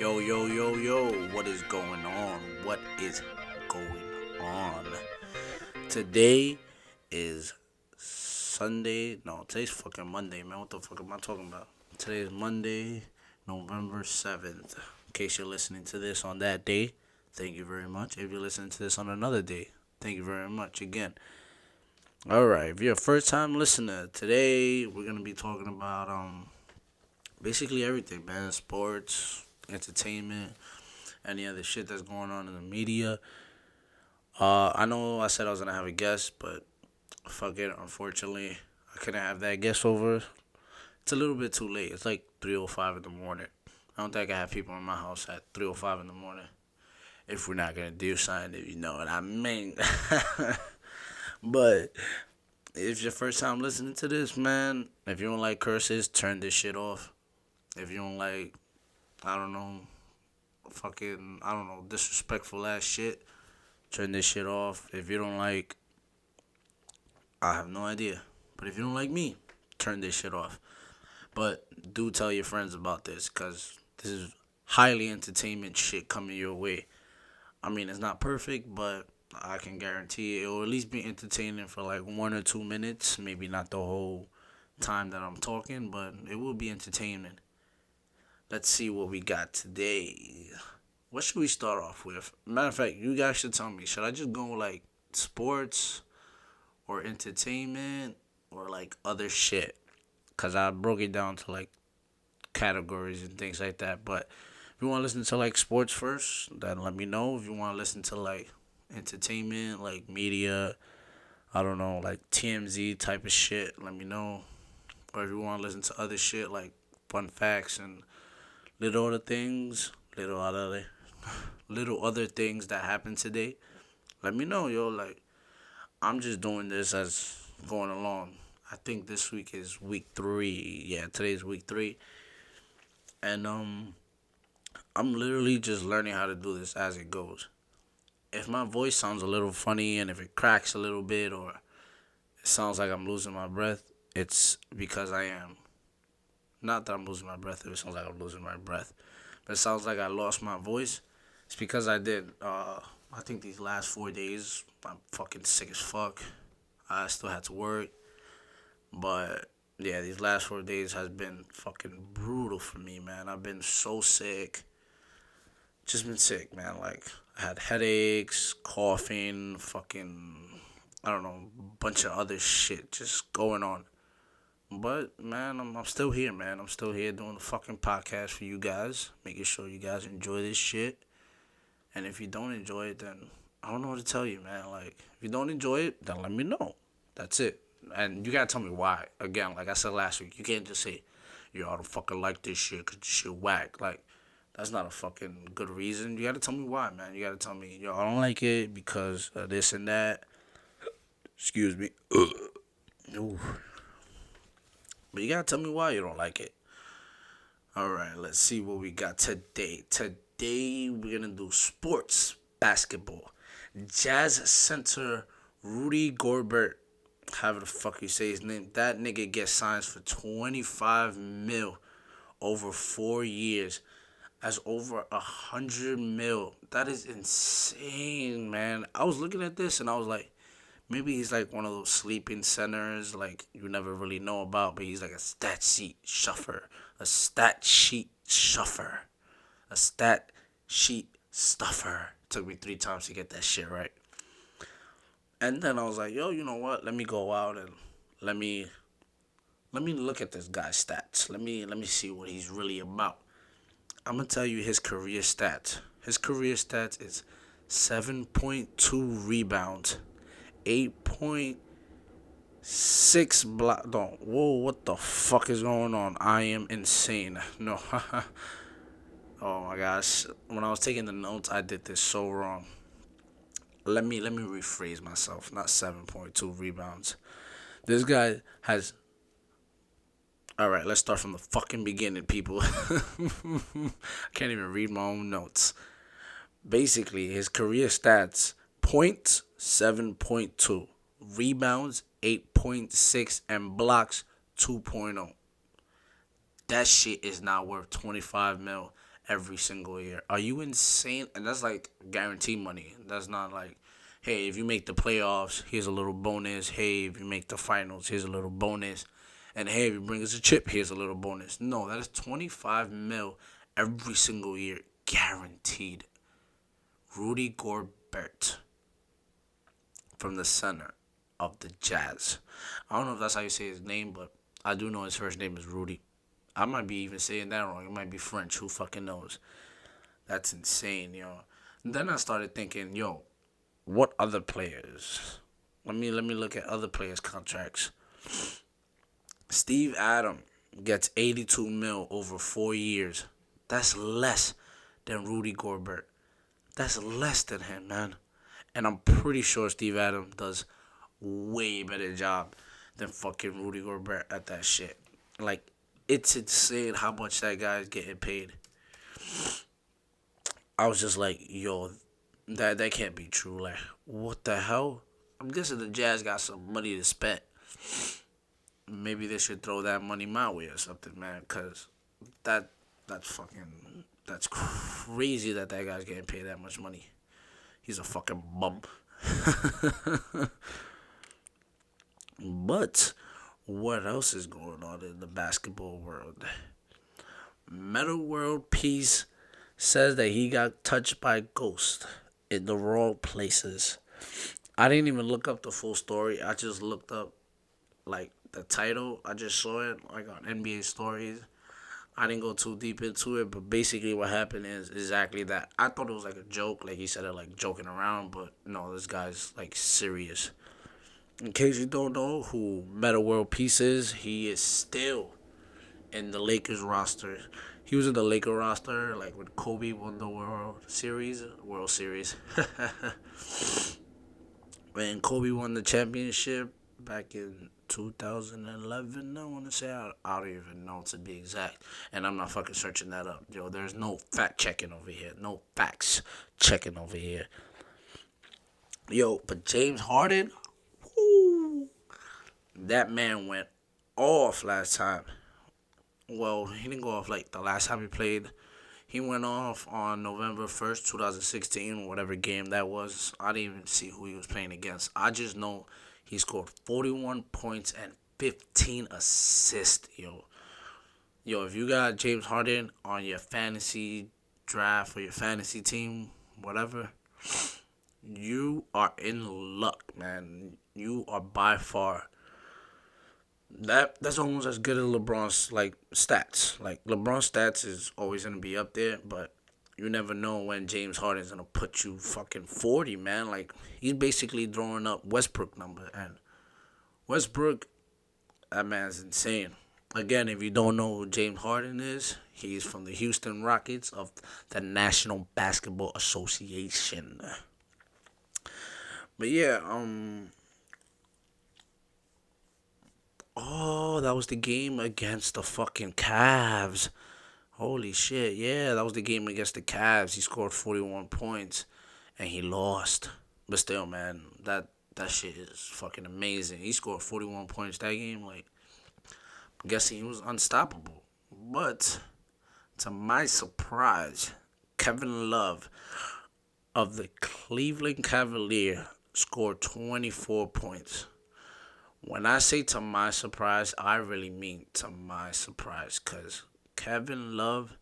Yo, yo, yo, yo, what is going on? What is going on? Today is Sunday. No, today's fucking Monday, man. What the fuck am I talking about? Today is Monday, November 7th. In case you're listening to this on that day, thank you very much. If you're listening to this on another day, thank you very much again. Alright, if you're a first time listener, today we're gonna be talking about basically everything, man. Sports, entertainment, any other shit that's going on in the media. I know I said I was gonna have a guest, but fuck it. Unfortunately, I couldn't have that guest over. It's a little bit too late. It's like 3:05 in the morning. I don't think I have people in my house at 3:05 in the morning. If we're not gonna do something, if you know what I mean. But if your first time listening to this, man, if you don't like curses, turn this shit off. If you don't like, I don't know, disrespectful ass shit, turn this shit off. If you don't like, I have no idea. But if you don't like me, turn this shit off. But do tell your friends about this, because this is highly entertainment shit coming your way. I mean, it's not perfect, but I can guarantee it will at least be entertaining for like 1 or 2 minutes. Maybe not the whole time that I'm talking, but it will be entertaining. Let's see what we got today. What should we start off with? Matter of fact, you guys should tell me. Should I just go like sports or entertainment or like other shit? Cause I broke it down to like categories and things like that. But if you want to listen to like sports first, then let me know. If you want to listen to like entertainment, like media, I don't know, like TMZ type of shit, let me know. Or if you want to listen to other shit like fun facts and little other things, little other things that happened today, let me know, yo. Like, I'm just doing this as going along. I think this week is week 3. Yeah, today's week 3. And I'm literally just learning how to do this as it goes. If my voice sounds a little funny and if it cracks a little bit or it sounds like I'm losing my breath, it's because I am. Not that I'm losing my breath, if it sounds like I'm losing my breath. But it sounds like I lost my voice. It's because I did. I think these last 4 days, I'm fucking sick as fuck. I still had to work. But yeah, these last 4 days has been fucking brutal for me, man. I've been so sick. Just been sick, man. Like, I had headaches, coughing, fucking, I don't know, bunch of other shit just going on. But, man, I'm still here, man. I'm still here doing the fucking podcast for you guys, making sure you guys enjoy this shit. And if you don't enjoy it, then I don't know what to tell you, man. Like, if you don't enjoy it, then let me know. That's it. And you gotta tell me why. Again, like I said last week, you can't just say, yo, I don't fucking like this shit because this shit whack. Like, that's not a fucking good reason. You gotta tell me why, man. You gotta tell me, yo, I don't like it because of this and that. Excuse me. Ooh. But you gotta tell me why you don't like it. Alright, let's see what we got today. Today, we're gonna do sports basketball. Jazz center Rudy Gobert, however the fuck you say his name, that nigga gets signs for 25 mil over 4 years. That's over 100 mil. That is insane, man. I was looking at this and I was like, maybe he's like one of those sleeping centers like you never really know about, but he's like a stat sheet shuffer. A stat sheet shuffer. A stat sheet stuffer. Took me 3 times to get that shit right. And then I was like, yo, you know what? Let me go out and let me look at this guy's stats. Let me see what he's really about. I'm gonna tell you his career stats. His career stats is 7.2 rebounds, 8.6 block. Don't. Whoa, what the fuck is going on? I am insane. No. Oh my gosh. When I was taking the notes, I did this so wrong. Let me rephrase myself. Not 7.2 rebounds. This guy has. All right, let's start from the fucking beginning, people. I can't even read my own notes. Basically, his career stats: points 7.2, rebounds 8.6, and blocks 2.0. That shit is not worth 25 mil. every single year. Are you insane? And that's like guaranteed money. That's not like, hey, if you make the playoffs, here's a little bonus. Hey, if you make the finals, here's a little bonus. And hey, if you bring us a chip, here's a little bonus. No, that is 25 mil every single year, guaranteed. Rudy Gobert from the center of the Jazz. I don't know if that's how you say his name, but I do know his first name is Rudy. I might be even saying that wrong. It might be French. Who fucking knows? That's insane, yo. And then I started thinking, yo, what other players? Let me look at other players' contracts. Steve Adams gets 82 mil over 4 years. That's less than Rudy Gobert. That's less than him, man. And I'm pretty sure Steve Adams does way better job than fucking Rudy Gobert at that shit. Like, it's insane how much that guy is getting paid. I was just like, yo, that can't be true. Like, what the hell? I'm guessing the Jazz got some money to spend. Maybe they should throw that money my way or something, man. Cause that's crazy that guy's getting paid that much money. He's a fucking bum. But what else is going on in the basketball world? Metta World Peace says that he got touched by ghosts in the wrong places. I didn't even look up the full story. I just looked up like the title. I just saw it like on NBA stories. I didn't go too deep into it, but basically what happened is exactly that. I thought it was like a joke, like he said it like joking around, but no, this guy's like serious. In case you don't know who Metta World Peace is, he is still in the Lakers roster. He was in the Lakers roster like when Kobe won the World Series. When Kobe won the championship back in 2011, I want to say. I don't even know to be exact. And I'm not fucking searching that up. Yo, there's no fact checking over here. No facts checking over here. Yo, but James Harden, whoo, that man went off last time. Well, he didn't go off like the last time he played. He went off on November 1st, 2016, whatever game that was. I didn't even see who he was playing against. I just know he scored 41 points and 15 assists, yo. Yo, if you got James Harden on your fantasy draft or your fantasy team, whatever, you are in luck, man. You are by far that's almost as good as LeBron's like stats. Like LeBron's stats is always gonna be up there, but you never know when James Harden's gonna put you fucking 40, man. Like he's basically throwing up Westbrook number, and Westbrook, that man's insane. Again, if you don't know who James Harden is, he's from the Houston Rockets of the National Basketball Association. But yeah, oh, that was the game against the fucking Cavs. Holy shit, yeah, that was the game against the Cavs. He scored 41 points, and he lost. But still, man, that shit is fucking amazing. He scored 41 points that game. Like, I'm guessing he was unstoppable. But, to my surprise, Kevin Love of the Cleveland Cavaliers scored 24 points. When I say to my surprise, I really mean to my surprise, because Kevin Love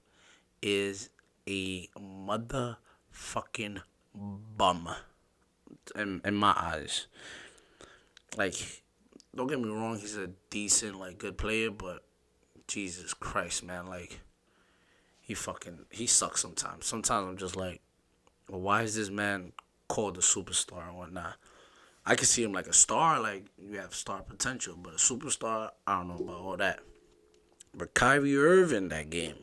is a motherfucking bum in my eyes. Like, don't get me wrong, he's a decent, like, good player, but Jesus Christ, man, like, he sucks sometimes. Sometimes I'm just like, well, why is this man called a superstar and whatnot? I can see him like a star, like you have star potential, but a superstar, I don't know about all that. But Kyrie Irving that game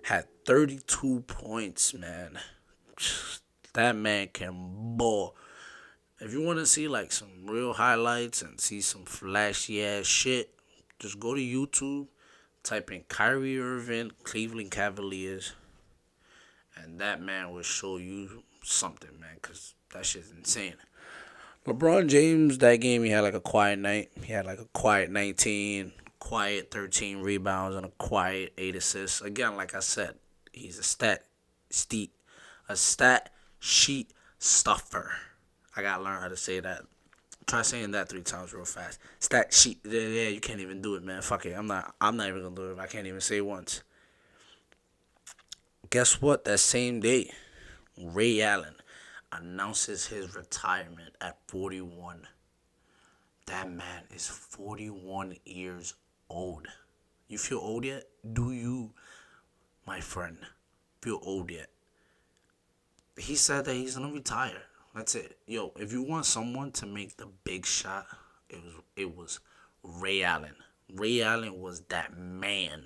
had 32 points, man. That man can ball. If you want to see like some real highlights and see some flashy ass shit, just go to YouTube, type in Kyrie Irving, Cleveland Cavaliers, and that man will show you something, man, because that shit's insane. LeBron James, that game, he had like a quiet night. He had like a quiet 19, quiet 13 rebounds, and a quiet 8 assists. Again, like I said, He's a stat sheet stuffer. I gotta learn how to say that. Try saying that 3 times real fast. Stat sheet. Yeah, you can't even do it, man. Fuck it. I'm not even gonna do it. I can't even say it once. Guess what? That same day, Ray Allen announces his retirement at 41. That man is 41 years old. You feel old yet? Do you, my friend, feel old yet? He said that he's gonna retire. That's it. Yo, if you want someone to make the big shot, it was Ray Allen. Ray Allen was that man.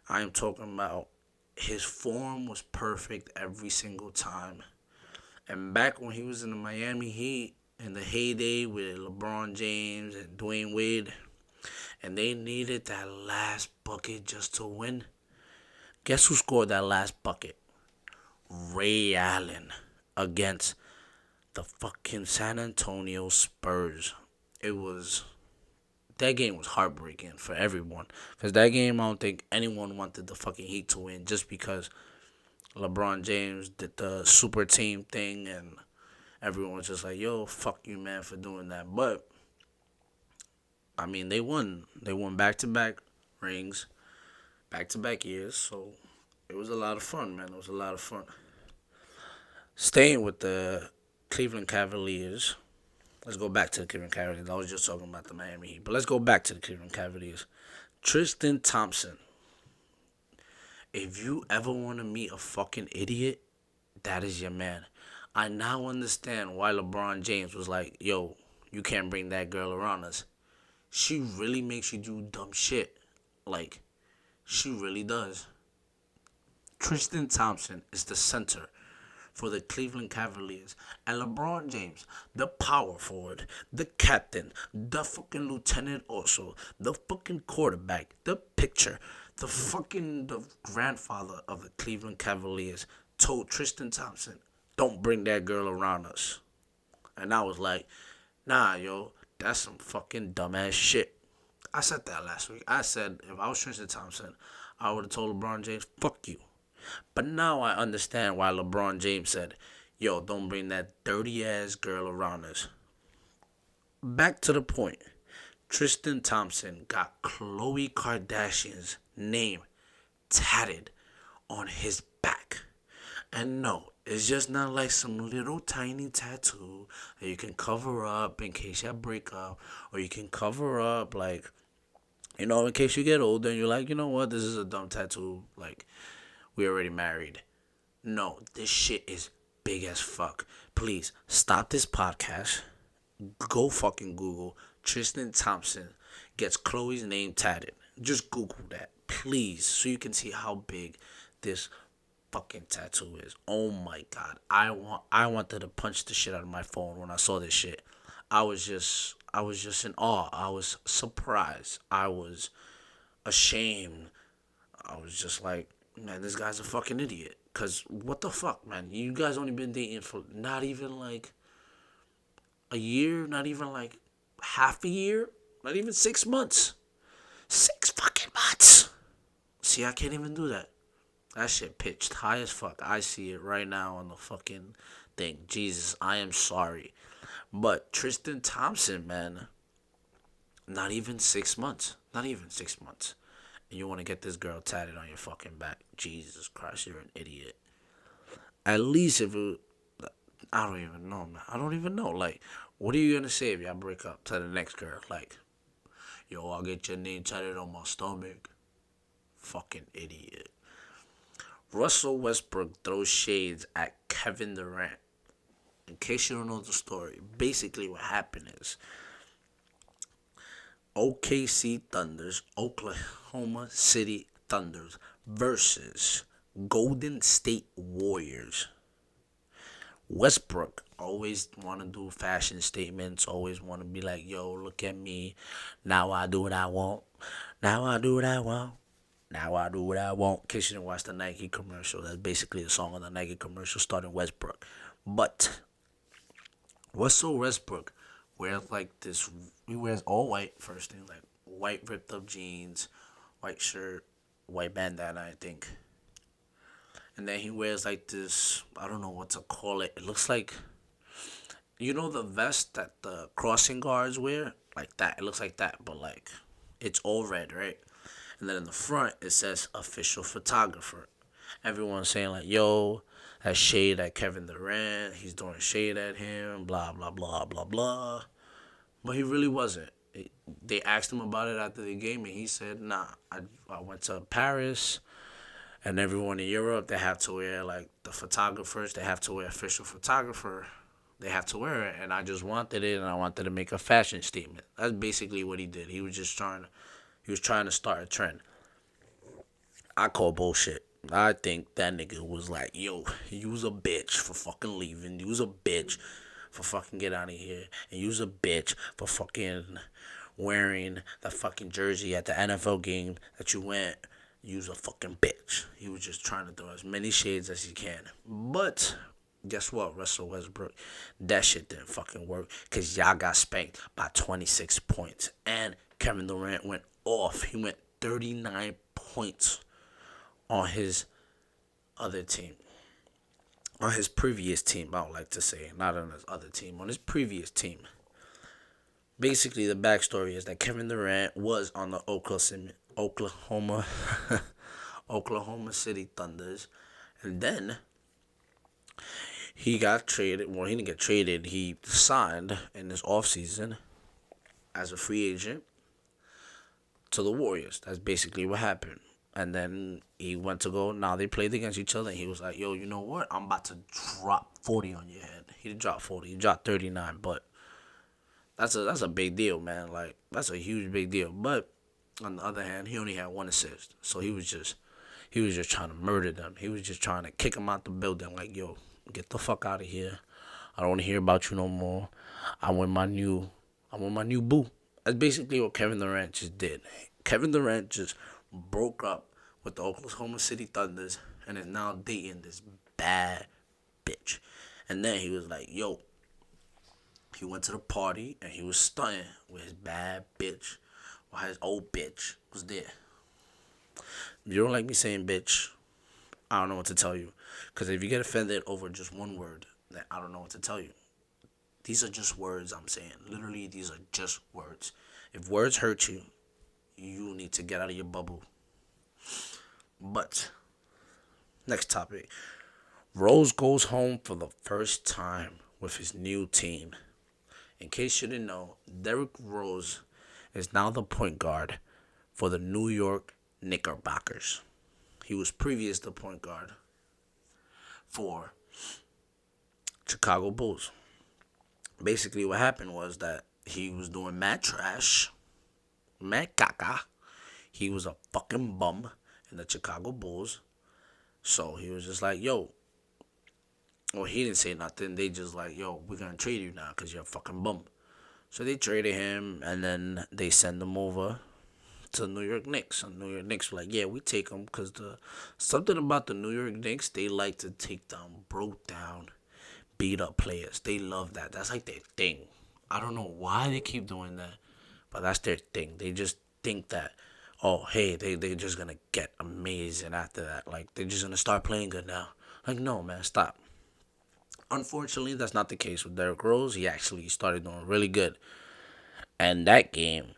I am talking about his form was perfect every single time. And back when he was in the Miami Heat in the heyday with LeBron James and Dwayne Wade, and they needed that last bucket just to win. Guess who scored that last bucket? Ray Allen against the fucking San Antonio Spurs. It was that game was heartbreaking for everyone because that game I don't think anyone wanted the fucking Heat to win just because LeBron James did the super team thing and everyone was just like, "Yo, fuck you, man, for doing that." But I mean, they won. They won back-to-back rings, back-to-back years. So it was a lot of fun, man. It was a lot of fun. Staying with the Cleveland Cavaliers. Let's go back to the Cleveland Cavaliers. I was just talking about the Miami Heat. But let's go back to the Cleveland Cavaliers. Tristan Thompson. If you ever want to meet a fucking idiot, that is your man. I now understand why LeBron James was like, yo, you can't bring that girl around us. She really makes you do dumb shit. Like, she really does. Tristan Thompson is the center for the Cleveland Cavaliers. And LeBron James, the power forward, the captain, the fucking lieutenant also, the fucking quarterback, the pitcher, the grandfather of the Cleveland Cavaliers told Tristan Thompson, don't bring that girl around us. And I was like, nah, yo, that's some fucking dumbass shit. I said that last week. I said if I was Tristan Thompson, I would have told LeBron James, fuck you. But now I understand why LeBron James said, yo, don't bring that dirty ass girl around us. Back to the point. Tristan Thompson got Khloe Kardashian's name tatted on his back. And no, it's just not like some little tiny tattoo that you can cover up in case you break up, or you can cover up like, in case you get older and you're like, you know what, this is a dumb tattoo. Like, we already married. No, this shit is big as fuck. Please stop this podcast. Go fucking Google Tristan Thompson gets Khloe's name tatted. Just Google that, please, so you can see how big this fucking tattoo is. Oh my god, I wanted to punch the shit out of my phone when I saw this shit. I was just in awe. I was surprised. I was ashamed. I was just like, man, this guy's a fucking idiot. Cause what the fuck, man? You guys only been dating for not even like a year, not even like half a year, not even 6 months. 6 fucking months. See, I can't even do that. That shit pitched high as fuck. I see it right now on the fucking thing. Jesus, I am sorry. But Tristan Thompson, man, not even 6 months. Not even 6 months. And you want to get this girl tatted on your fucking back. Jesus Christ, you're an idiot. At least if it, I don't even know, man. I don't even know. Like, what are you going to say if y'all break up to the next girl? Like, yo, I'll get your name tatted on my stomach. Fucking idiot. Russell Westbrook throws shades at Kevin Durant. In case you don't know the story, basically what happened is OKC Thunders, Oklahoma City Thunders versus Golden State Warriors. Westbrook always want to do fashion statements, always want to be like, yo, look at me. Now I do what I want. Now I do what I want. Now I do what I want. In case you didn't watch the Nike commercial, that's basically the song on the Nike commercial starting Westbrook. But Russell Westbrook wears like this, he wears all white first thing, like white ripped up jeans, white shirt, white bandana, I think. and then he wears like this. I don't know what to call it. It looks like, you know, the vest that the crossing guards wear, like that. It looks like that, but like it's all red, right? And then in the front it says official photographer. Everyone's saying like, "Yo, that shade at Kevin Durant. He's doing shade at him. Blah blah blah blah blah." But he really wasn't. They asked him about it after the game, and he said, "Nah, I went to Paris, and everyone in Europe, they have to wear, like, the photographers, they have to wear official photographer. They have to wear it, and I just wanted it, and I wanted to make a fashion statement." That's basically what he did. He was trying to start a trend. I call bullshit. I think that nigga was like, "Yo, you was a bitch for fucking leaving. You was a bitch for fucking get out of here. And you was a bitch for fucking wearing the fucking jersey at the NFL game that you went. You was a fucking bitch." He was just trying to throw as many shades as he can. But guess what, Russell Westbrook? That shit didn't fucking work because y'all got spanked by 26 points. And Kevin Durant went off. He went 39 points on his other team. On his previous team, I would like to say. Not on his other team. On his previous team. Basically, the backstory is that Kevin Durant was on the Oklahoma Oklahoma City Thunders, and then he got traded. Well, he didn't get traded. He signed in this offseason as a free agent to the Warriors. That's basically what happened. And then he went to go. Now they played against each other. And he was like, "Yo, you know what? I'm about to drop 40 on your head." He didn't drop 40. He dropped 39. But that's a big deal, man. Like, that's a huge big deal. But on the other hand, he only had one assist. So he was just trying to murder them. He was just trying to kick them out the building. Like, "Yo, get the fuck out of here. I don't want to hear about you no more. I want my new boo." That's basically what Kevin Durant just did. Kevin Durant just broke up with the Oklahoma City Thunders and is now dating this bad bitch. And then he was like, "Yo," he went to the party and he was stunting with his bad bitch while his old bitch was there. If you don't like me saying bitch, I don't know what to tell you. Because if you get offended over just one word, then I don't know what to tell you. These are just words I'm saying. Literally, these are just words. If words hurt you, you need to get out of your bubble. But, next topic. Rose goes home for the first time with his new team. In case you didn't know, Derrick Rose is now the point guard for the New York Knickerbockers. He was previous the point guard for Chicago Bulls. Basically, what happened was that he was doing mad trash, mad caca. He was a fucking bum in the Chicago Bulls. So he was just like, "Yo." Well, he didn't say nothing. They just like, "Yo, we're going to trade you now because you're a fucking bum." So they traded him, and then they send him over to the New York Knicks. And New York Knicks were like, "Yeah, we take him because something about the New York Knicks, they like to take down, broke down, beat up players. They love that. That's like their thing. I don't know why they keep doing that, but that's their thing. They just think that, oh, hey, they're just going to get amazing after that. Like, they're just going to start playing good now. Like, no, man, stop. Unfortunately, that's not the case with Derrick Rose. He actually started doing really good. And that game,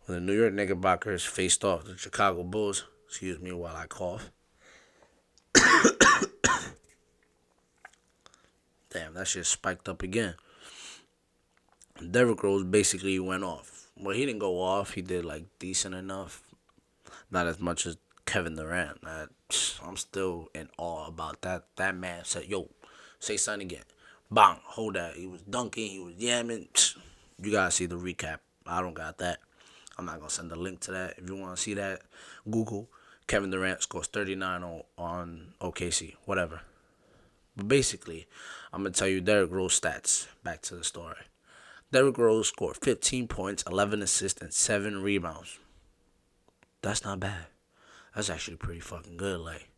when the New York Knickerbockers faced off the Chicago Bulls, excuse me while I cough. Damn, that shit spiked up again. Derrick Rose basically went off. Well, he didn't go off. He did like decent enough. Not as much as Kevin Durant. I'm still in awe about that. That man said, "Yo, say something again." Bang, hold that. He was dunking. He was yamming. You gotta see the recap. I don't got that. I'm not gonna send a link to that. If you want to see that, Google Kevin Durant scores 39 on OKC. Whatever. But basically, I'm gonna tell you Derrick Rose stats. Back to the story. Derrick Rose scored 15 points, 11 assists, and 7 rebounds. That's not bad. That's actually pretty fucking good. Like,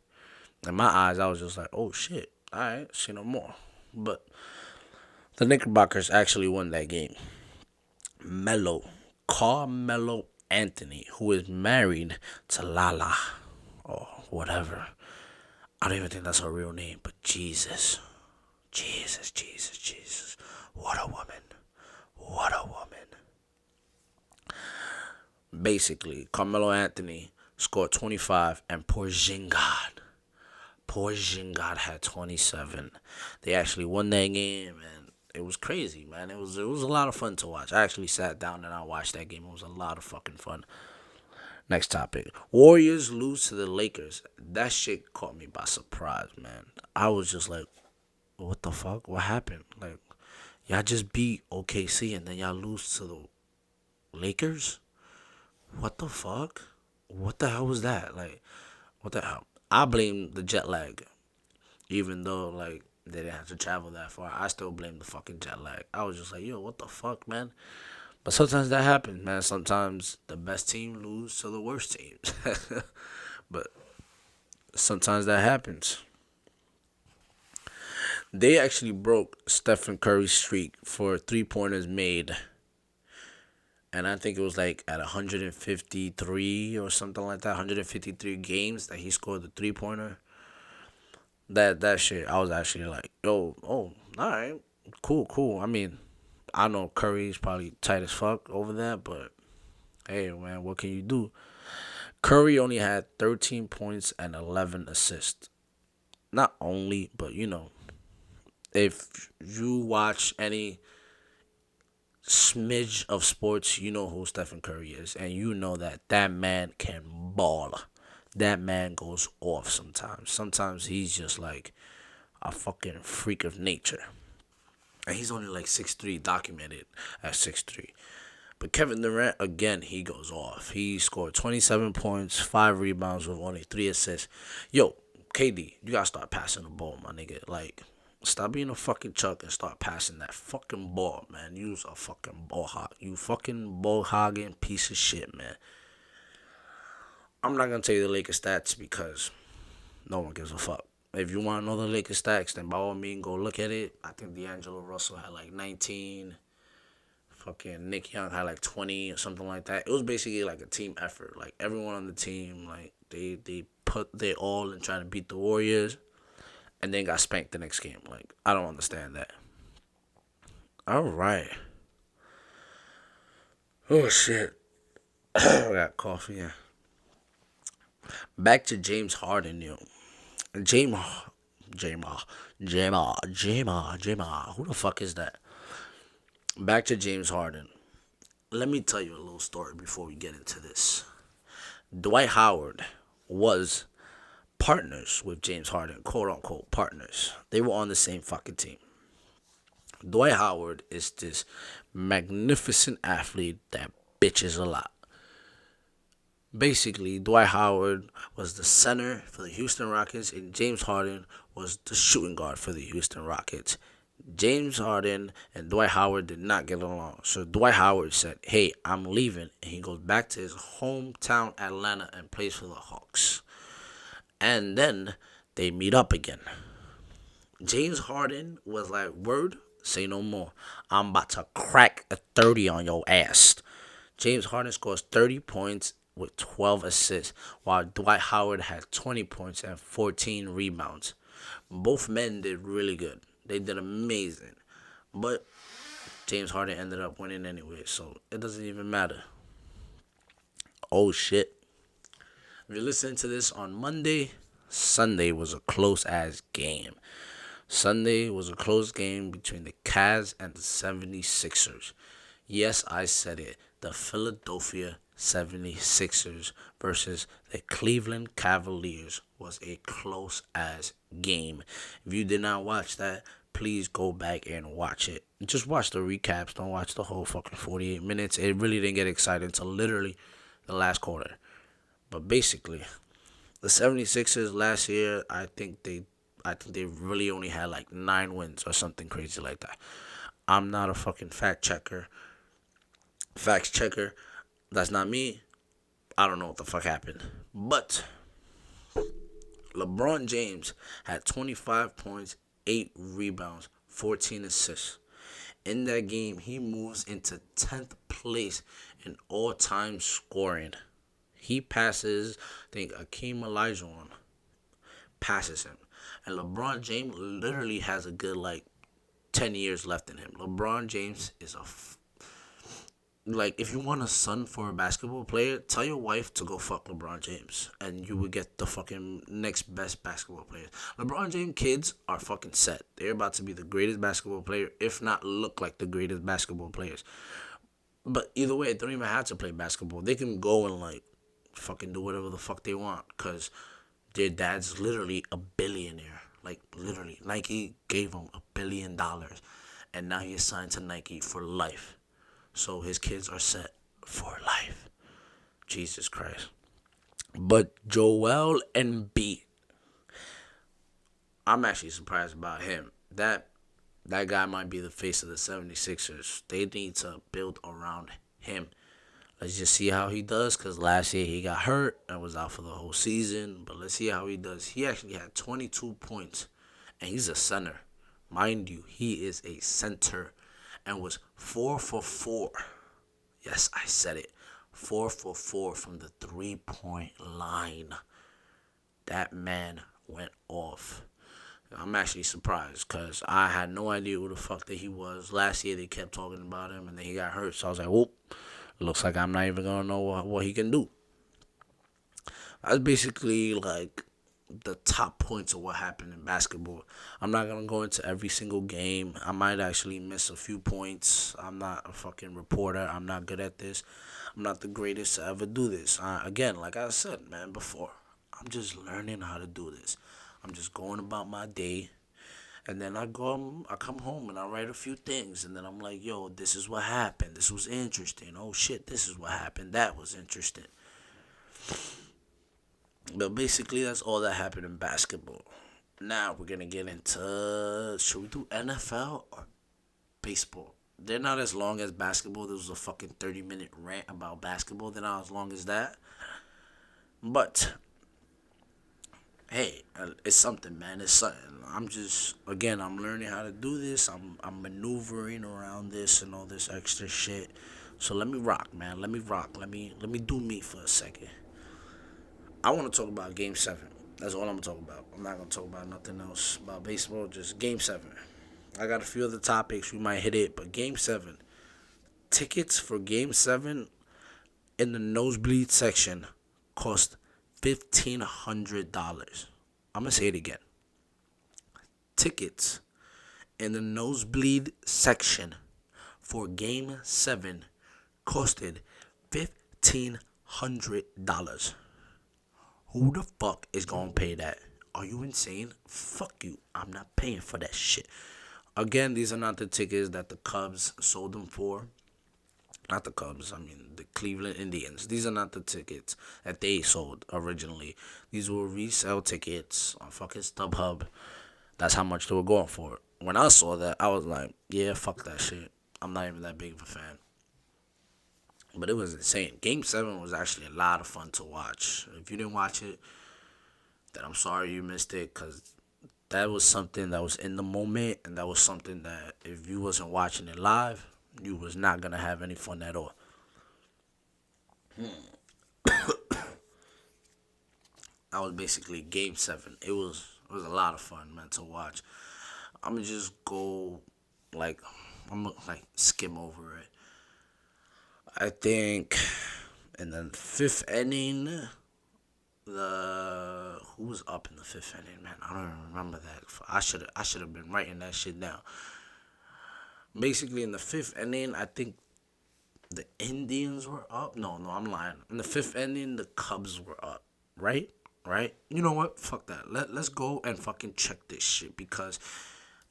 in my eyes, I was just like, "Oh shit, all right, say no more." But the Knickerbockers actually won that game. Carmelo Anthony, who is married to Lala or whatever. I don't even think that's her real name, but Jesus. Jesus, Jesus, Jesus. What a woman. What a woman. Basically, Carmelo Anthony scored 25 and Porzingis had 27. They actually won that game, and it was crazy, man. It was a lot of fun to watch. I actually sat down and I watched that game. It was a lot of fucking fun. Next topic. Warriors lose to the Lakers. That shit caught me by surprise, man. I was just like, what the fuck? What happened? Like, y'all just beat OKC and then y'all lose to the Lakers? What the fuck? What the hell was that? Like, what the hell? I blame the jet lag. Even though, like, they didn't have to travel that far, I still blame the fucking jet lag. I was just like, yo, what the fuck, man? But sometimes that happens, man. Sometimes the best team lose to the worst teams. But sometimes that happens. They actually broke Stephen Curry's streak for 3-pointers made. And I think it was like at 153 or something like that. 153 games that he scored the 3-pointer. That shit, I was actually like, yo, oh, all right, cool. I mean, I know Curry's probably tight as fuck over that, but hey, man, what can you do? Curry only had 13 points and 11 assists. Not only, but if you watch any smidge of sports, you know who Stephen Curry is, and you know that man can ball. That man goes off sometimes. Sometimes he's just like a fucking freak of nature. And he's only like 6'3", documented at 6'3". But Kevin Durant, again, he goes off. He scored 27 points, 5 rebounds with only 3 assists. Yo, KD, you gotta start passing the ball, my nigga. Like, stop being a fucking chuck and start passing that fucking ball, man. You's a fucking ball hog. You fucking ball hogging piece of shit, man. I'm not gonna tell you the Lakers stats because no one gives a fuck. If you want to know the Lakers stats, then by all means go look at it. I think D'Angelo Russell had like 19. Fucking Nick Young had like 20 or something like that. It was basically like a team effort. Like everyone on the team, like they put their all in trying to beat the Warriors, and then got spanked the next game. Like I don't understand that. All right. Oh shit. I got coffee. Yeah. Back to James Harden, yo. James, James. Who the fuck is that? Back to James Harden. Let me tell you a little story before we get into this. Dwight Howard was partners with James Harden, quote unquote partners. They were on the same fucking team. Dwight Howard is this magnificent athlete that bitches a lot. Basically, Dwight Howard was the center for the Houston Rockets, and James Harden was the shooting guard for the Houston Rockets. James Harden and Dwight Howard did not get along. So Dwight Howard said, hey, I'm leaving. And he goes back to his hometown, Atlanta, and plays for the Hawks. And then they meet up again. James Harden was like, word, say no more. I'm about to crack a 30 on your ass. James Harden scores 30 points with 12 assists, while Dwight Howard had 20 points and 14 rebounds. Both men did really good. They did amazing. But James Harden ended up winning anyway, so it doesn't even matter. Oh, shit. If you're listening to this on Monday, Sunday was a close-ass game. Sunday was a close game between the Cavs and the 76ers. Yes, I said it. The Philadelphia 76ers versus the Cleveland Cavaliers was a close-ass game. If you did not watch that, please go back and watch it. Just watch the recaps. Don't watch the whole fucking 48 minutes. It really didn't get excited until literally the last quarter. But basically, the 76ers last year, I think they really only had like 9 wins or something crazy like that. I'm not a fucking fact checker. That's not me. I don't know what the fuck happened. But LeBron James had 25 points, 8 rebounds, 14 assists. In that game, he moves into 10th place in all-time scoring. He passes, I think, Akeem Olajuwon. passes him. And LeBron James literally has a good, like, 10 years left in him. LeBron James is like, if you want a son for a basketball player, tell your wife to go fuck LeBron James, and you will get the fucking next best basketball player. LeBron James kids are fucking set. They're about to be the greatest basketball player, if not look like the greatest basketball players. But either way, they don't even have to play basketball. They can go and, like, fucking do whatever the fuck they want, because their dad's literally a billionaire. Like, literally. Nike gave him $1 billion, and now he's signed to Nike for life. So his kids are set for life. Jesus Christ. But Joel Embiid, I'm actually surprised about him. That guy might be the face of the 76ers. They need to build around him. Let's just see how he does, because last year he got hurt and was out for the whole season. But let's see how he does. He actually had 22 points, and he's a center. Mind you, he is a center, and was 4 for 4. Yes, I said it. 4 for 4 from the 3-point line. That man went off. I'm actually surprised, because I had no idea who the fuck that he was. Last year they kept talking about him, and then he got hurt. So I was like, whoop, looks like I'm not even going to know what he can do. That's basically like the top points of what happened in basketball. I'm not going to go into every single game. I might actually miss a few points. I'm not a fucking reporter. I'm not good at this. I'm not the greatest to ever do this. Again, like I said, man, before, I'm just learning how to do this. I'm just going about my day, and then I come home and I write a few things, and then I'm like, yo, this is what happened. This was interesting. Oh shit, this is what happened. That was interesting. But basically, that's all that happened in basketball. Now we're gonna get into, should we do NFL or baseball? They're not as long as basketball. There was a fucking 30-minute rant about basketball. They're not as long as that. But hey, it's something, man. It's something. I'm learning how to do this. I'm maneuvering around this and all this extra shit. So let me rock, man. Let me rock. Let me do me for a second. I want to talk about Game 7. That's all I'm going to talk about. I'm not going to talk about nothing else about baseball. Just Game 7. I got a few other topics. We might hit it. But Game 7. Tickets for Game 7 in the nosebleed section cost $1,500. I'm going to say it again. Tickets in the nosebleed section for Game 7 costed $1,500. Who the fuck is going to pay that? Are you insane? Fuck you. I'm not paying for that shit. Again, these are not the tickets that the Cubs sold them for. Not the Cubs, I mean the Cleveland Indians. These are not the tickets that they sold originally. These were resale tickets on fucking StubHub. That's how much they were going for. When I saw that, I was like, yeah, fuck that shit. I'm not even that big of a fan. But it was insane. Game 7 was actually a lot of fun to watch. If you didn't watch it, then I'm sorry you missed it, because that was something that was in the moment, and that was something that if you wasn't watching it live, you was not going to have any fun at all. That was basically Game 7. It was a lot of fun, man, to watch. I'm going to just go, skim over it. I think in the 5th inning, who was up in the 5th inning, man? I don't even remember that. I should have been writing that shit down. Basically, in the 5th inning, I think the Indians were up. No, I'm lying. In the 5th inning, the Cubs were up, right? You know what? Fuck that. Let's go and fucking check this shit, because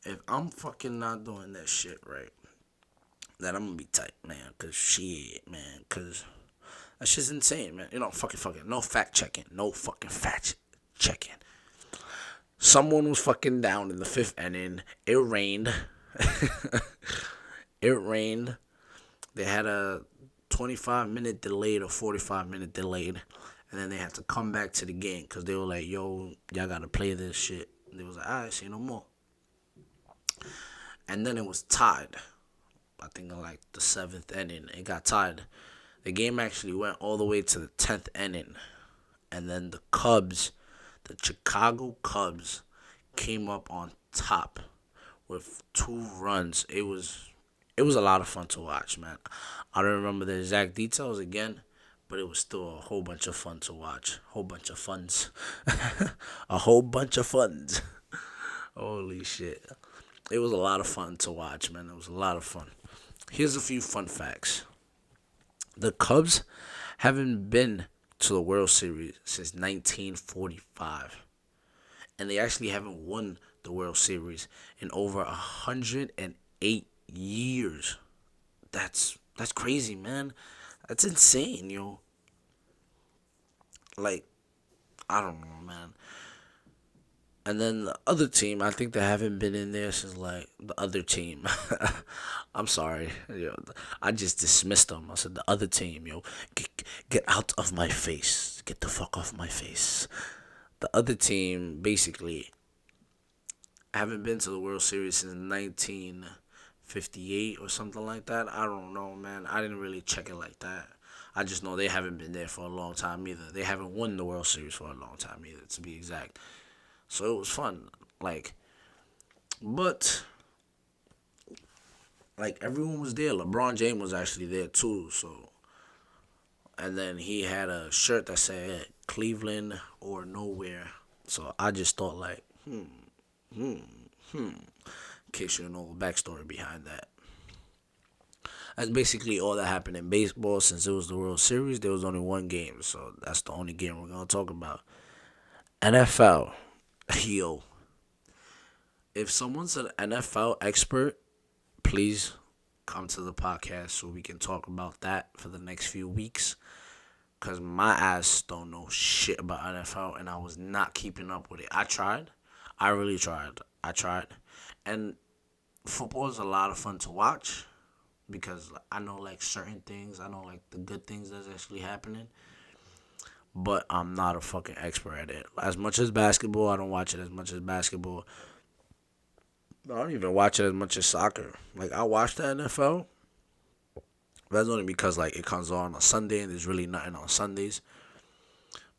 if I'm fucking not doing that shit right, then I'm gonna be tight, man. Cause that shit's insane, man. You know, fucking. No fact checking. Someone was fucking down in the 5th inning. It rained. They had a 25-minute delayed or 45-minute delayed. And then they had to come back to the game, because they were like, yo, y'all got to play this shit. And they was like, all right, say no more. And then it was tied. I think in like the 7th inning, it got tied. The game actually went all the way to the 10th inning. And then the Cubs, The Chicago Cubs came up on top with 2 runs. It was a lot of fun to watch, man. I don't remember the exact details again, but it was still a whole bunch of fun to watch. Whole bunch of funs. A whole bunch of funs. Holy shit. It was a lot of fun to watch, man. It was a lot of fun. Here's a few fun facts. The Cubs haven't been to the World Series since 1945. And they actually haven't won the World Series in over 108 years. That's crazy, man. That's insane, yo. Like, I don't know, man. And then the other team, I think they haven't been in there since like the other team. I'm sorry, yo. I just dismissed them. I said the other team, yo. Get out of my face. Get the fuck off my face. The other team basically haven't been to the World Series since 1958 or something like that. I don't know, man. I didn't really check it like that. I just know they haven't been there for a long time either. They haven't won the World Series for a long time either, to be exact. So it was fun. But everyone was there. LeBron James was actually there too. So, and then he had a shirt that said Cleveland or nowhere. So I just thought in case you don't know the backstory behind that. That's basically all that happened in baseball. Since it was the World Series, there was only one game. So that's the only game we're going to talk about. NFL. Yo. If someone's an NFL expert, please come to the podcast so we can talk about that for the next few weeks. Because my ass don't know shit about NFL and I was not keeping up with it. I tried. I really tried. I tried. And football is a lot of fun to watch because I know certain things. I know the good things that's actually happening. But I'm not a fucking expert at it. As much as basketball, I don't watch it as much as basketball. I don't even watch it as much as soccer. I watch the NFL. That's only because it comes on Sunday and there's really nothing on Sundays.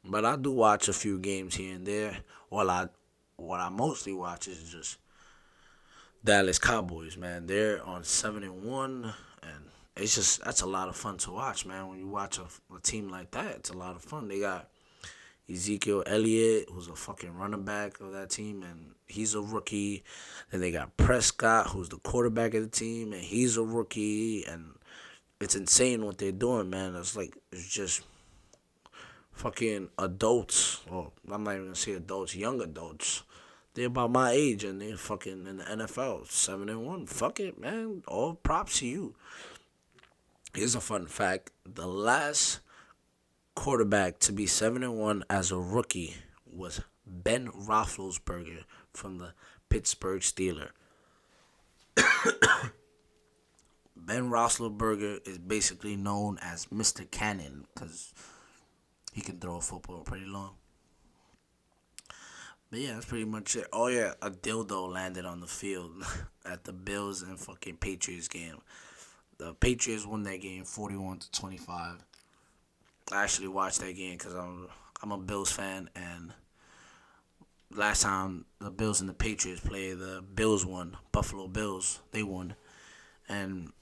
But I do watch a few games here and there. What I mostly watch is just Dallas Cowboys, man. They're on 7-1, and that's a lot of fun to watch, man. When you watch a team like that, it's a lot of fun. They got Ezekiel Elliott, who's a fucking running back of that team, and he's a rookie. Then they got Prescott, who's the quarterback of the team, and he's a rookie. And it's insane what they're doing, man. It's just fucking adults. Well, I'm not even gonna say adults, young adults. They're about my age and they're fucking in the NFL. 7-1. Fuck it, man. All props to you. Here's a fun fact. The last quarterback to be 7-1 as a rookie was Ben Roethlisberger from the Pittsburgh Steelers. Ben Roethlisberger is basically known as Mr. Cannon because he can throw a football pretty long. But yeah, that's pretty much it. Oh yeah, a dildo landed on the field at the Bills and fucking Patriots game. The Patriots won that game 41-25. I actually watched that game because I'm a Bills fan, and last time the Bills and the Patriots played, the Bills won. Buffalo Bills, they won, and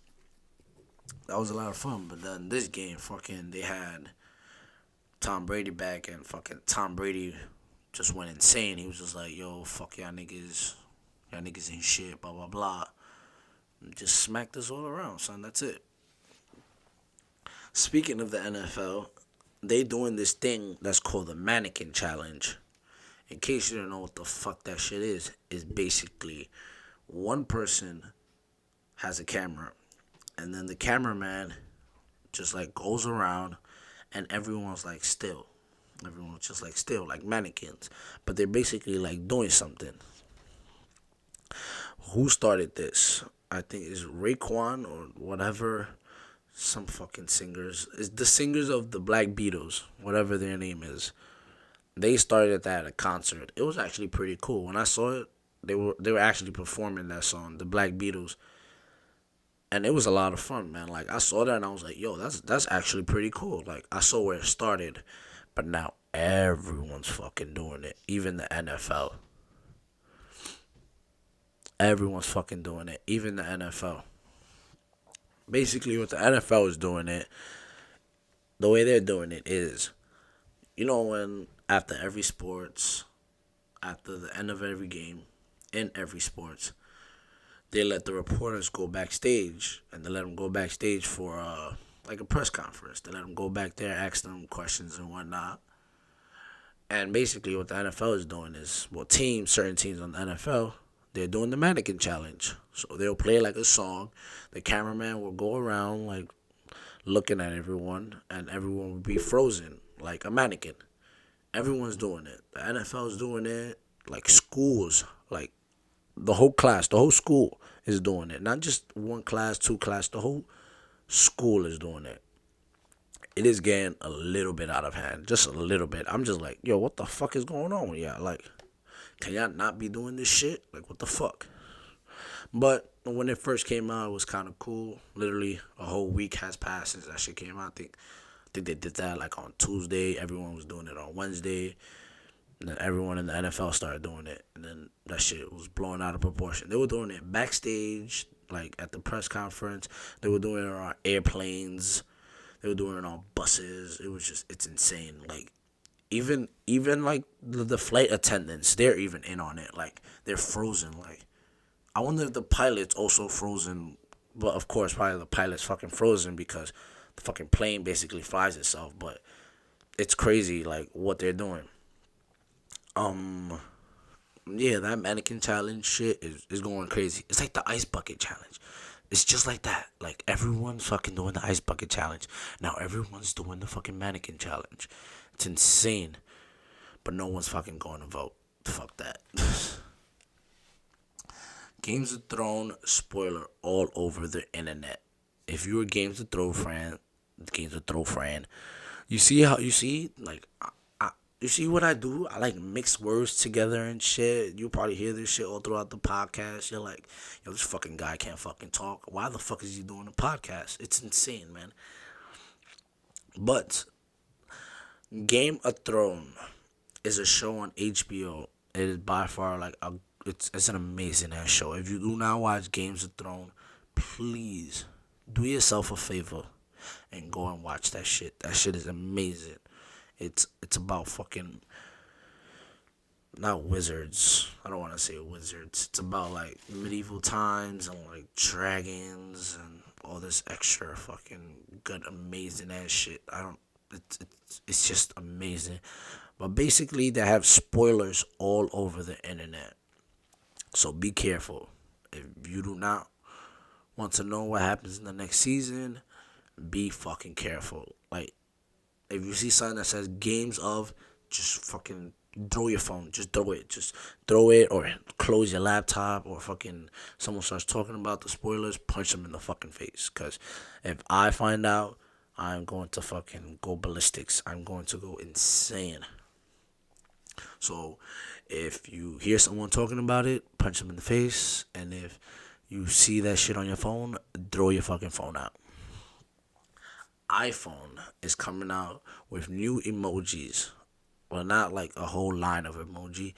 that was a lot of fun. But then this game, fucking, they had Tom Brady back, and fucking Tom Brady just went insane. He was just like, yo, fuck y'all niggas ain't shit, blah, blah, blah. And just smacked us all around, son. That's it. Speaking of the NFL, they doing this thing that's called the Mannequin Challenge. In case you don't know what the fuck that shit is, it's basically one person has a camera, and then the cameraman just goes around, and everyone's still. Everyone's just still, like mannequins. But they're basically doing something. Who started this? I think it's Raekwon or whatever. Some fucking singers. It's the singers of the Black Beatles, whatever their name is. They started that at a concert. It was actually pretty cool. When I saw it, they were actually performing that song, the Black Beatles. And it was a lot of fun, man. I saw that and I was like, yo, that's actually pretty cool. I saw where it started. But now, Everyone's fucking doing it. Even the NFL. Everyone's fucking doing it. Even the NFL. Basically, what the NFL is doing it, the way they're doing it is, when after every sports, after the end of every game, in every sports, they let the reporters go backstage, and they let them go backstage for like a press conference. They let them go back there, ask them questions and whatnot. And basically, what the NFL is doing is, well, certain teams on the NFL, they're doing the mannequin challenge. So they'll play like a song. The cameraman will go around like looking at everyone, and everyone will be frozen like a mannequin. Everyone's doing it. The NFL is doing it. Like schools, like the whole class, the whole school is doing it. Not just one class, two class. The whole school is doing it. It is getting a little bit out of hand, just a little bit. I'm just like, yo, what the fuck is going on with y'all? Like, can y'all not be doing this shit? Like, what the fuck? But when it first came out, it was kind of cool. Literally, a whole week has passed since that shit came out. I think they did that like on Tuesday. Everyone was doing it on Wednesday. And then everyone in the NFL started doing it. And then that shit was blown out of proportion. They were doing it backstage, like at the press conference. They were doing it on airplanes. They were doing it on buses. It's insane. Like, even like the flight attendants, they're even in on it. Like, they're frozen. Like, I wonder if the pilot's also frozen. But of course, probably the pilot's fucking frozen because the fucking plane basically flies itself. But it's crazy, like, what they're doing. Yeah, that mannequin challenge shit is going crazy. It's like the ice bucket challenge. It's just like that. Like, everyone's fucking doing the ice bucket challenge. Now everyone's doing the fucking mannequin challenge. It's insane. But no one's fucking going to vote. Fuck that. Games of Thrones spoiler all over the internet. If you're a Games of Thrones fan, you see like you see what I do? I like mix words together and shit. You probably hear this shit all throughout the podcast. You're like, yo, this fucking guy can't fucking talk. Why the fuck is he doing a podcast? It's insane, man. But Game of Thrones is a show on HBO. It is by far like it's an amazing ass show. If you do not watch Games of Thrones, please do yourself a favor and go and watch that shit. That shit is amazing. It's about fucking not wizards. I don't want to say wizards. It's about like medieval times and like dragons and all this extra fucking good amazing ass shit. I don't. It's just amazing. But basically, they have spoilers all over the internet. So be careful. If you do not want to know what happens in the next season, be fucking careful. Like, if you see something that says games of, just fucking throw your phone. Just throw it. Just throw it or close your laptop, or fucking someone starts talking about the spoilers, punch them in the fucking face. Because if I find out, I'm going to fucking go ballistics. I'm going to go insane. So if you hear someone talking about it, punch them in the face. And if you see that shit on your phone, throw your fucking phone out. iPhone is coming out with new emojis. Well, not like a whole line of emoji.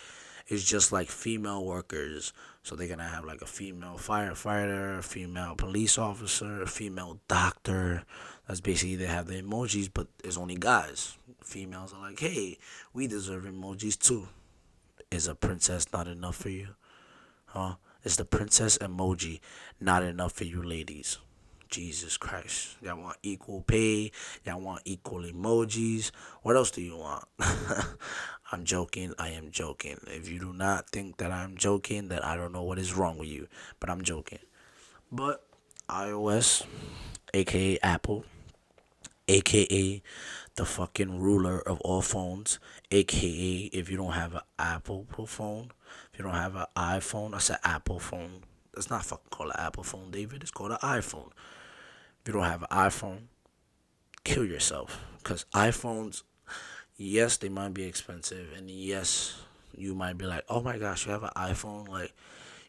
It's just like female workers. So they're going to have like a female firefighter, a female police officer, a female doctor. That's basically, they have the emojis, but it's only guys. Females are like, hey, we deserve emojis too. Is a princess not enough for you? Huh? Is the princess emoji not enough for you ladies? Jesus Christ. Y'all want equal pay. Y'all want equal emojis. What else do you want? I'm joking. I am joking. If you do not think that I'm joking, then I don't know what is wrong with you. But I'm joking. But iOS, aka Apple, aka the fucking ruler of all phones, aka if you don't have an Apple phone, if you don't have an iPhone, I said Apple phone. It's not fucking called an Apple phone, David. It's called an iPhone. If you don't have an iPhone, kill yourself. Because iPhones, yes, they might be expensive. And yes, you might be like, oh my gosh, you have an iPhone? Like,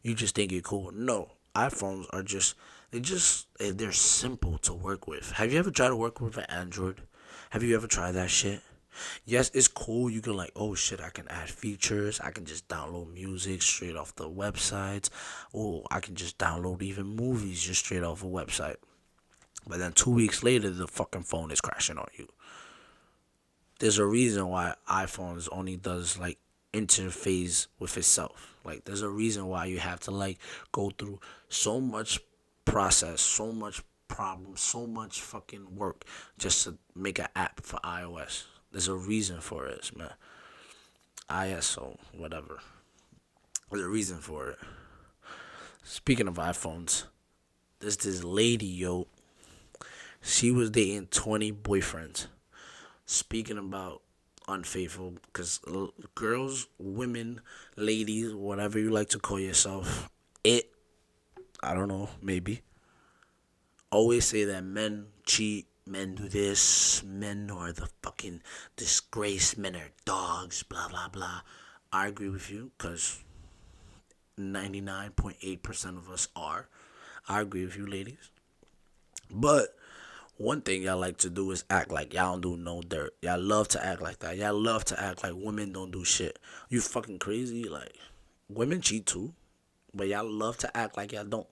you just think you're cool. No, iPhones are they're simple to work with. Have you ever tried to work with an Android? Have you ever tried that shit? Yes, it's cool. You can like, oh shit, I can add features. I can just download music straight off the websites. Oh, I can just download even movies just straight off a website. But then 2 weeks later, the fucking phone is crashing on you. There's a reason why iPhones only does like interface with itself. Like there's a reason why you have to like go through so much process, so much problem, so much fucking work just to make an app for iOS. There's a reason for it, man. ISO, whatever. There's a reason for it. Speaking of iPhones, there's this lady, yo. She was dating 20 boyfriends. Speaking about unfaithful, because girls, women, ladies, whatever you like to call yourself, I don't know, maybe, always say that men cheat, men do this, men are the fucking disgrace, men are dogs, blah, blah, blah. I agree with you, because 99.8% of us are. I agree with you, ladies. But one thing y'all like to do is act like y'all don't do no dirt. Y'all love to act like that. Y'all love to act like women don't do shit. You fucking crazy? Like, women cheat too. But y'all love to act like y'all don't.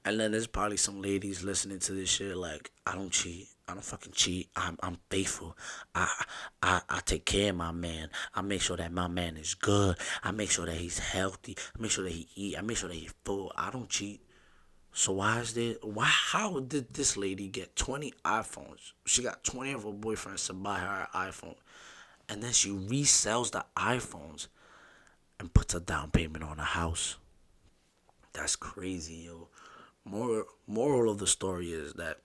And then there's probably some ladies listening to this shit like, I don't cheat. I don't fucking cheat. I'm faithful. I take care of my man. I make sure that my man is good. I make sure that he's healthy. I make sure that he eat. I make sure that he's full. I don't cheat. So how did this lady get 20 iPhones? She got 20 of her boyfriends to buy her an iPhone. And then she resells the iPhones and puts a down payment on a house. That's crazy, yo. Moral of the story is that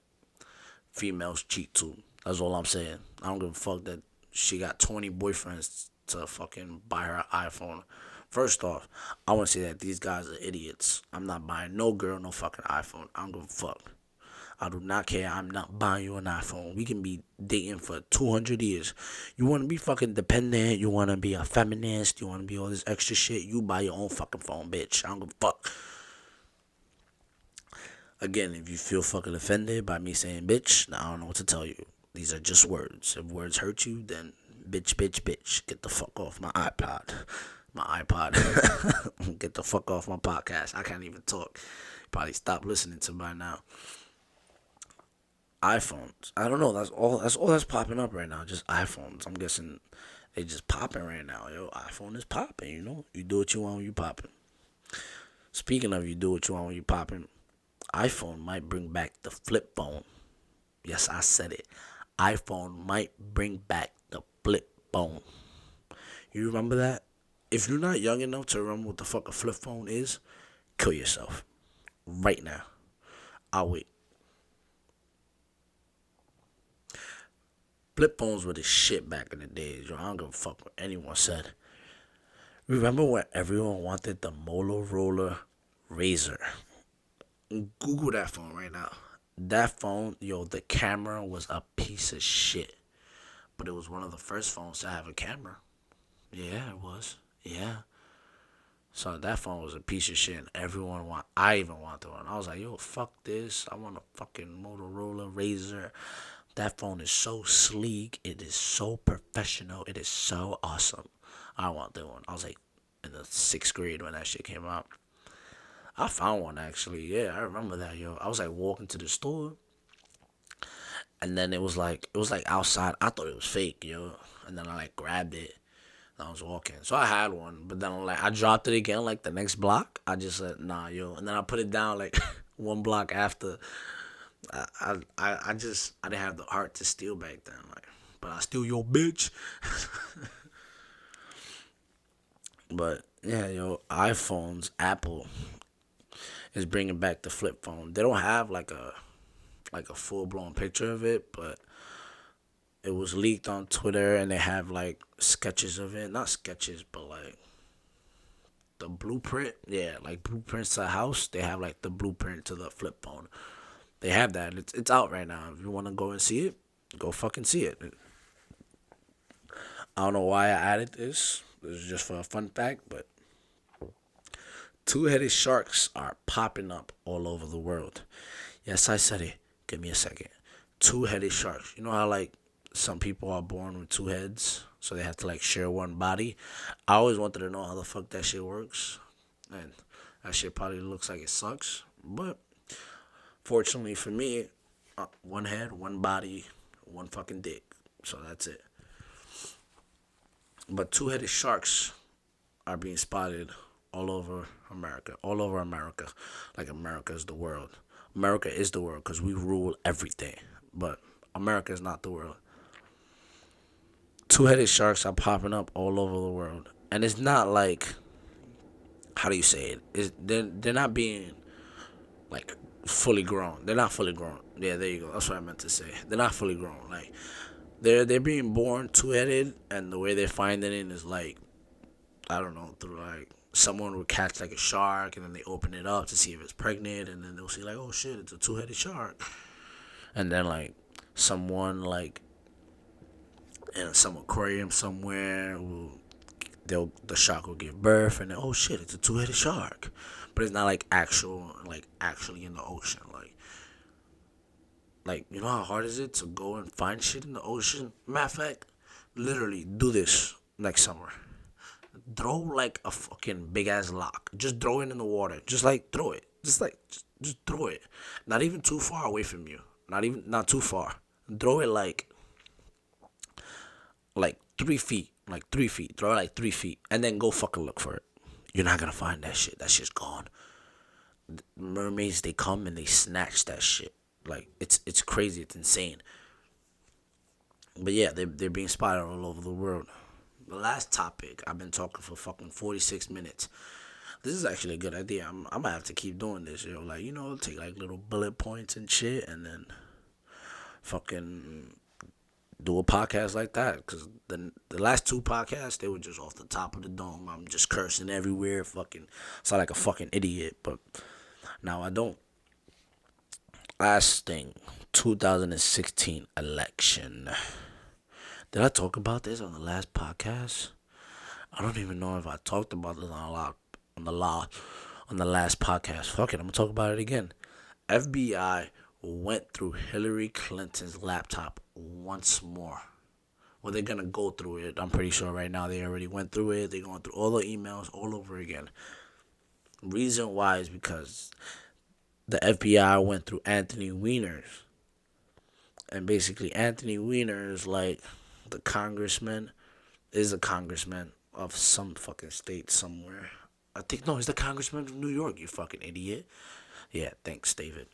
females cheat too. That's all I'm saying. I don't give a fuck that she got 20 boyfriends to fucking buy her an iPhone. First off, I want to say that these guys are idiots. I'm not buying no girl no fucking iPhone. I don't give a fuck. I do not care. I'm not buying you an iPhone. We can be dating for 200 years. You want to be fucking dependent. You want to be a feminist. You want to be all this extra shit. You buy your own fucking phone, bitch. I don't give a fuck. Again, if you feel fucking offended by me saying bitch, now I don't know what to tell you. These are just words. If words hurt you, then bitch, bitch, bitch. Get the fuck off my iPod. My iPod. Get the fuck off my podcast. I can't even talk. Probably stop listening to by now. iPhones. I don't know. That's all that's popping up right now. Just iPhones. I'm guessing they just popping right now. Yo, iPhone is popping. You know, you do what you want when you popping. Speaking of you do what you want when you popping, iPhone might bring back the flip phone. Yes, I said it. iPhone might bring back the flip phone. You remember that? If you're not young enough to remember what the fuck a flip phone is, kill yourself. Right now. I'll wait. Flip phones were the shit back in the days, yo. I don't give a fuck what anyone said. Remember when everyone wanted the Motorola Razr? Google that phone right now. That phone, yo, the camera was a piece of shit. But it was one of the first phones to have a camera. Yeah, it was. Yeah. So that phone was a piece of shit and I even wanted one. I was like, yo, fuck this. I want a fucking Motorola Razr. That phone is so sleek. It is so professional. It is so awesome. I want that one. I was like in the 6th grade when that shit came out. I found one actually. Yeah, I remember that, yo. I was like walking to the store, and then it was like outside. I thought it was fake, yo. And then I like grabbed it. And I was walking, so I had one. But then I dropped it again like the next block. I just said nah, yo. And then I put it down like one block after. I didn't have the heart to steal back then. Like, but I steal your bitch. But yeah, yo, iPhones, Apple is bringing back the flip phone. They don't have like a full blown picture of it, but it was leaked on Twitter, and they have like sketches of it. Not sketches, but like the blueprint. Yeah, like blueprints to a house. They have like the blueprint to the flip phone. They have that. It's out right now. If you want to go and see it, go fucking see it. I don't know why I added this. This is just for a fun fact, but two-headed sharks are popping up all over the world. Yes, I said it. Give me a second. Two-headed sharks. You know how like some people are born with two heads, so they have to like share one body. I always wanted to know how the fuck that shit works, and that shit probably looks like it sucks. But fortunately for me, one head, one body, one fucking dick. So that's it. But two-headed sharks are being spotted all over America. All over America. Like America is the world. America is the world because we rule everything. But America is not the world. Two-headed sharks are popping up all over the world. And it's not like, how do you say it? They're not being like fully grown. They're not fully grown. Yeah, there you go. That's what I meant to say. They're not fully grown. Like they're being born two-headed, and the way they're finding it is like, I don't know, through like someone would catch like a shark and then they open it up to see if it's pregnant, and then they'll see like, oh shit, it's a two-headed shark. And then like someone like in some aquarium somewhere will the shark will give birth, and then oh shit, it's a two-headed shark. But it's not like actually in the ocean. Like you know how hard is it to go and find shit in the ocean? Matter of fact, literally do this next summer. Throw like a fucking big ass lock. Just throw it in the water. Just like throw it. Just throw it. Not even too far away from you. Not too far. Throw it like 3 feet. Like 3 feet. Throw it like 3 feet. And then go fucking look for it. You're not gonna find that shit. That shit's gone. Mermaids, they come and they snatch that shit. Like it's crazy. It's insane. But yeah, they're being spotted all over the world. The last topic, I've been talking for fucking 46 minutes. This is actually a good idea. I'm gonna have to keep doing this, yo. Like, take like little bullet points and shit, and then fucking do a podcast like that. Cause the last two podcasts, they were just off the top of the dome. I'm just cursing everywhere, fucking sound like a fucking idiot. But now I don't. Last thing, 2016 election. Did I talk about this on the last podcast? I don't even know if I talked about this on the last podcast. Fuck it, I'm gonna talk about it again. FBI went through Hillary Clinton's laptop once more. Well, they're gonna go through it. I'm pretty sure right now they already went through it. They're going through all the emails all over again. Reason why is because the FBI went through Anthony Weiner's. And basically Anthony Weiner is like the congressman, is a congressman of some fucking state somewhere. I think, no, he's the congressman of New York, you fucking idiot. Yeah, thanks, David.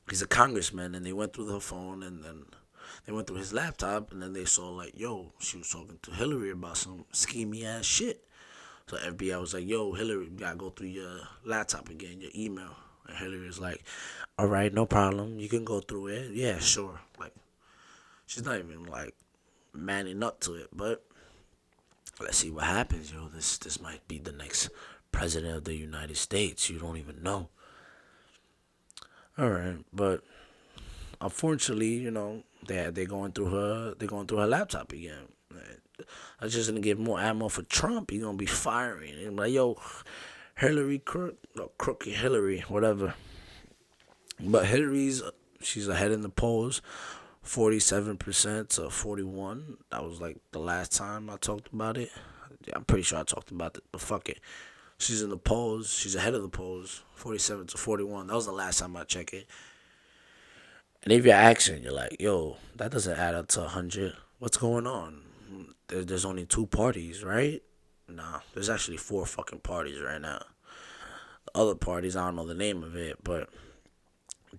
He's a congressman, and they went through the phone, and then they went through his laptop, and then they saw, like, yo, she was talking to Hillary about some schemy ass shit. So FBI was like, yo, Hillary, you gotta go through your laptop again, your email. And Hillary was like, all right, no problem. You can go through it. Yeah, sure. Like, she's not even, like, manning up to it. But let's see what happens, yo. This might be the next president of the United States. You don't even know. All right, but unfortunately, they're going through her laptop again. That's just gonna give more ammo for Trump. He's gonna be firing. And like, yo, Hillary crooked Hillary, whatever. But she's ahead in the polls, 47% to 41. That was like the last time I talked about it. I'm pretty sure I talked about it, but fuck it. She's in the polls. She's ahead of the polls, 47 to 41. That was the last time I checked it. And if you're asking, you're like, yo, that doesn't add up to 100. What's going on? There's only two parties, right? Nah, there's actually 4 fucking parties right now. The other parties, I don't know the name of it, but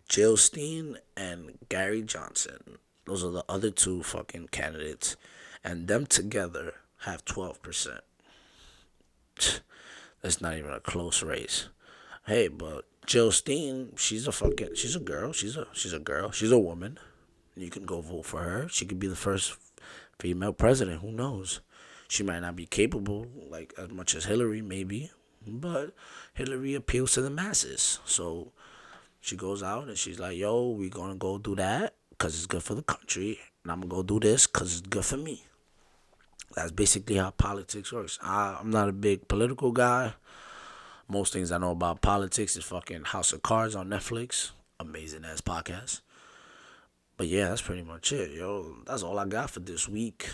Jill Stein and Gary Johnson, those are the other 2 fucking candidates. And them together have 12%. That's not even a close race. Hey, but Jill Stein, she's a girl. She's a girl. She's a woman. You can go vote for her. She could be the first female president. Who knows? She might not be capable like as much as Hillary, maybe, but Hillary appeals to the masses. So she goes out and she's like, "Yo, we gonna go do that because it's good for the country, and I'm gonna go do this because it's good for me." That's basically how politics works. I'm not a big political guy. Most things I know about politics is fucking House of Cards on Netflix. Amazing ass podcast. But yeah, that's pretty much it, yo. That's all I got for this week.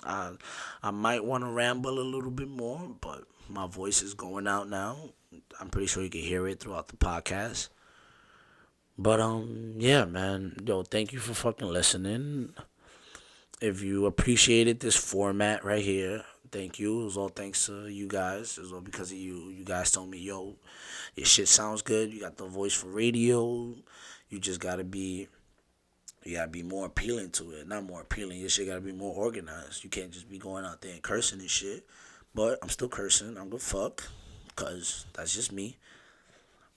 I I might want to ramble a little bit more, but my voice is going out now. I'm pretty sure you can hear it throughout the podcast. But yeah, man. Yo, thank you for fucking listening. If you appreciated this format right here, thank you. It was all thanks to you guys. It was all because of you. You guys told me, yo, your shit sounds good. You got the voice for radio. You just gotta be You gotta be more appealing to it. Not more appealing. Your shit gotta be more organized. You can't just be going out there and cursing and shit. But I'm still cursing. I'm gonna fuck. Because that's just me.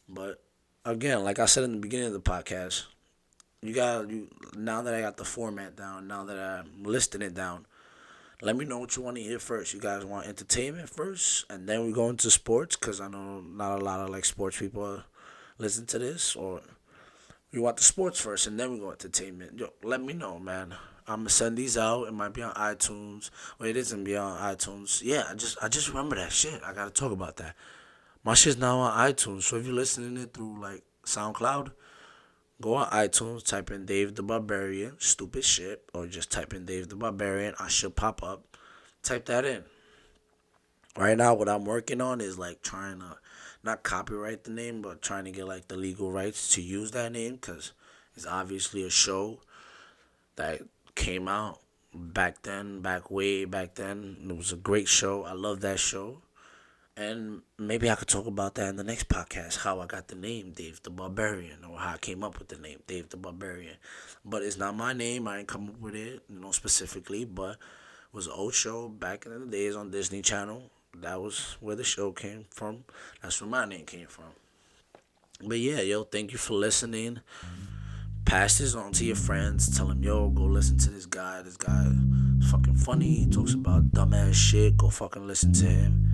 But again, like I said in the beginning of the podcast, now that I got the format down, now that I'm listing it down, let me know what you want to hear first. You guys want entertainment first, and then we go into sports, because I know not a lot of like sports people listen to this, or we want the sports first, and then we go entertainment. Yo, let me know, man. I'm gonna send these out. It might be on iTunes. Well, it isn't be on iTunes. Yeah, I just remember that shit. I gotta talk about that. My shit's now on iTunes. So if you're listening it through like SoundCloud, go on iTunes, type in Dave the Barbarian, stupid shit, or just type in Dave the Barbarian. I should pop up. Type that in. Right now, what I'm working on is like trying to not copyright the name, but trying to get like the legal rights to use that name, because it's obviously a show that came out way back then. It was a great show. I love that show. And maybe I could talk about that in the next podcast, how I got the name Dave the Barbarian, or how I came up with the name Dave the Barbarian. But it's not my name. I ain't come up with it, specifically. But it was an old show back in the days on Disney Channel. That was where the show came from. That's where my name came from. But yeah, yo, thank you for listening. Pass this on to your friends. Tell them, yo, go listen to this guy. This guy is fucking funny. He talks about dumbass shit. Go fucking listen to him.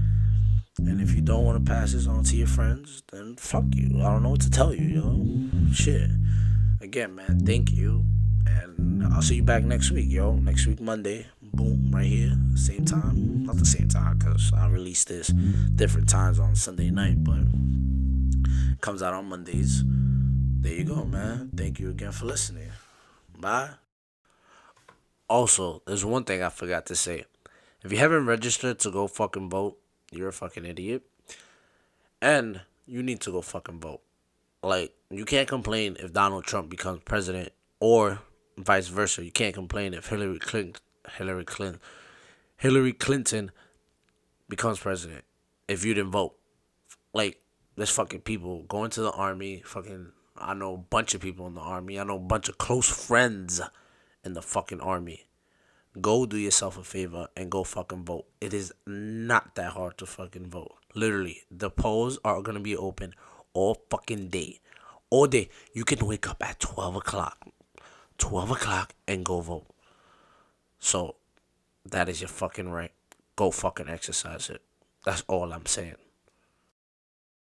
And if you don't want to pass this on to your friends, then fuck you. I don't know what to tell you, yo. Shit. Again, man, thank you. And I'll see you back next week, yo. Next week, Monday. Boom, right here. Same time. Not the same time, because I release this different times on Sunday night, but it comes out on Mondays. There you go, man. Thank you again for listening. Bye. Also, there's one thing I forgot to say. If you haven't registered to go fucking vote, you're a fucking idiot. And you need to go fucking vote. Like, you can't complain if Donald Trump becomes president, or vice versa. You can't complain if Hillary Clinton becomes president if you didn't vote. Like, there's fucking people going to the army. Fucking, I know a bunch of people in the army. I know a bunch of close friends in the fucking army. Go do yourself a favor and go fucking vote. It is not that hard to fucking vote. Literally, the polls are going to be open all fucking day. All day. You can wake up at 12 o'clock. 12 o'clock and go vote. So, that is your fucking right. Go fucking exercise it. That's all I'm saying.